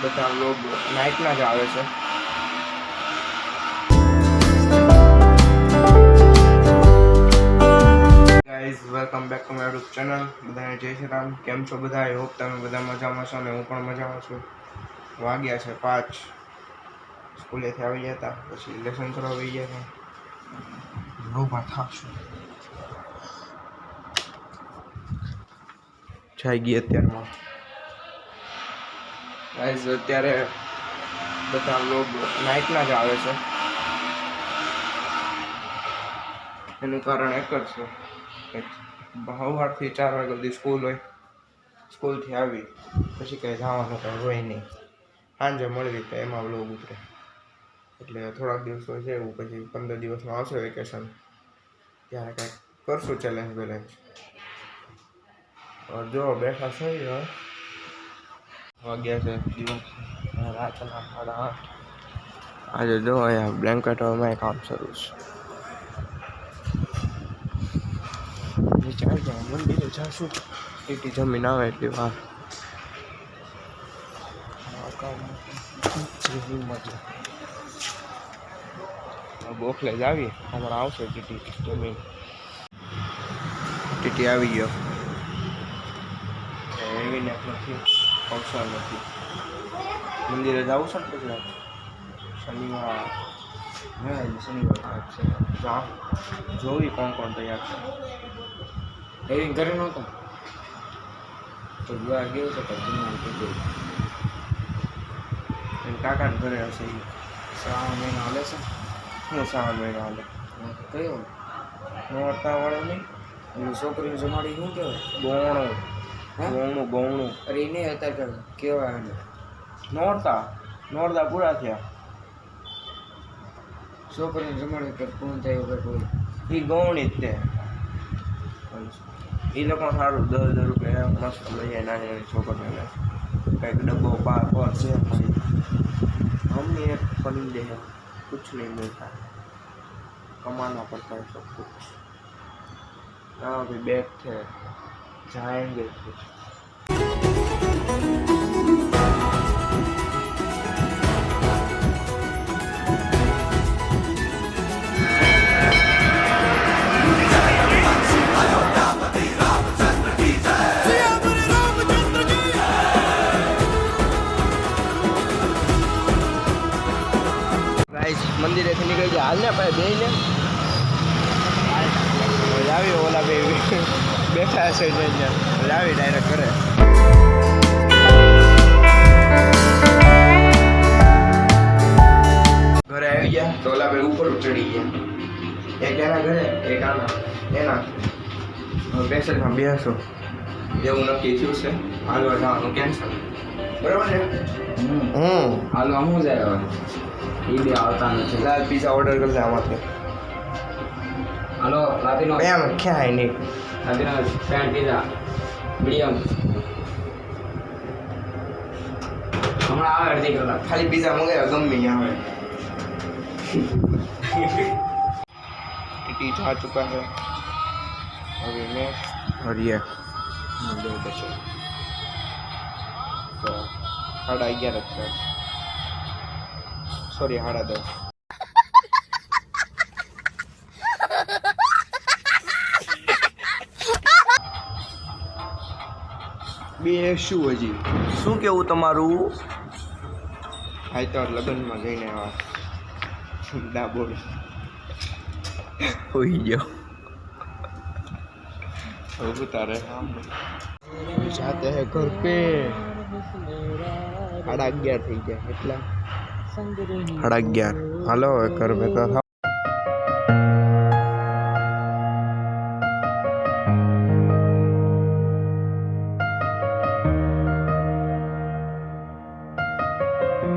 બધા લોગ નાઇટના જ આવે છે. Guys welcome back to my YouTube channel. બધાને જય શ્રી રામ. કેમ છો બધા? આઈ હોપ તમે બધા મજામાં છો અને હું પણ મજામાં છું. વાગ્યા છે 5. સ્કૂલેથી આવી ગયા હતા, પછી લેસન કરવા આવી ગયા હતા. ઊભા થાશું જઈ ગઈ અત્યારમાં. ગાઈઝ અત્યારે બધા લોગ નાઇટના જ આવે છે. એનું કારણ એક જ છે કે સવારથી 4 વાગ્યા સુધી સ્કૂલ હોય. સ્કૂલથી આવી પછી કંઈ જવાનું કંઈ હોય નહીં. સાંજે મળવી તો એમાં વ્લોગ ઉતરે. એટલે થોડાક દિવસો છે એવું, પછી 15 દિવસમાં આવશે વેકેશન, ત્યારે કંઈક કરશું ચેલેન્જ બેલેન્જ. જો બેઠા થઈ હવે વાગ્યા છે દિવસ રાતના 8:30. આજે જો અહીંયા બ્લેન્કેટ હવે કામ શરૂ છે. ચાલ જાય મંદિરે જાશું. ટીટી જમીન આવે એટલી વાર. બોખલે જ આવી, હમણાં આવશે ટીટી જમીન. ટીટી આવી ગયો. એવી ને નથી, અવસર નથી. મંદિરે જવું છે ને પછી શનિવાર. શનિવાર છે. જોવી કોણ કોણ તૈયાર છે. એવી ઘરે નહોતો તો બહાર ગયો છે. કાકાને ઘરે હશે. શ્રાવણ મહિનો હાલે છે. શું શ્રાવણ મહિનો હાલે? કયો નોરતા વાળો નહીં? એનું છોકરીને જમાડી શું કહેવાય? ગૌણું. ગૌણું. અરે એ નહીં અત્યારે કેવાય એને નોરતા પૂરા થયા. છોકરીને જમાડી કે પૂર્ણ થાય વગર કોઈ એ ગૌણી જ તે. એ લોકો સારું 10,000 રૂપિયા મસ્ત લઈ જાય. નાની નાની છોકરીને કંઈક ડબ્બો પાર પર છે. हमने एक पढ़ी दे है, कुछ नहीं मिलता, कमाना पड़ता है सब कुछ. यहाँ भी बैग थे, जाएंगे कुछ. મંદિરેથી નીકળી જાય. હાલ ને ભાઈ બે ને આવી ઓલા બે બેઠા હશે આવી ડાયરેક્ટ કરે. ઘરે આવી ગયા તો ઓલા બે ઉપર ચડી ગયા. એક એના ઘરે, એક આના એના. પેસેજમાં બેસો એવું નક્કી થયું છે. હાલવા જવાનું કેન્સલ. બરાબર ને? હાલવા શું જાય હવે? એ બી આવતા નથી. લાલ પીઝા ઓર્ડર કરી લે આમાંથી. હાલો રાતીનો એમ ક્યાંય નહીં. રાતીનો પેન્ટ પીઝા મીડિયમ હમણાં આવે અડધી કલાક. ખાલી પીઝા મંગાવ્યા ગમે ત્યાં આવે. ટીટી જા ચુકા છે. હવે મેં હરીએ પછી 11:30 છે. સોરી 10:30. બે શું હજી શું કેવું તમારું? હા તો લગ્નમાં જઈને આવ્યા. ડાબોળ હોઈ ગયો. હવે તારે જાતે હે ઘર પે. 11:30 થઈ ગયા. એટલા 11:30. હાલો ઘર ભેગા.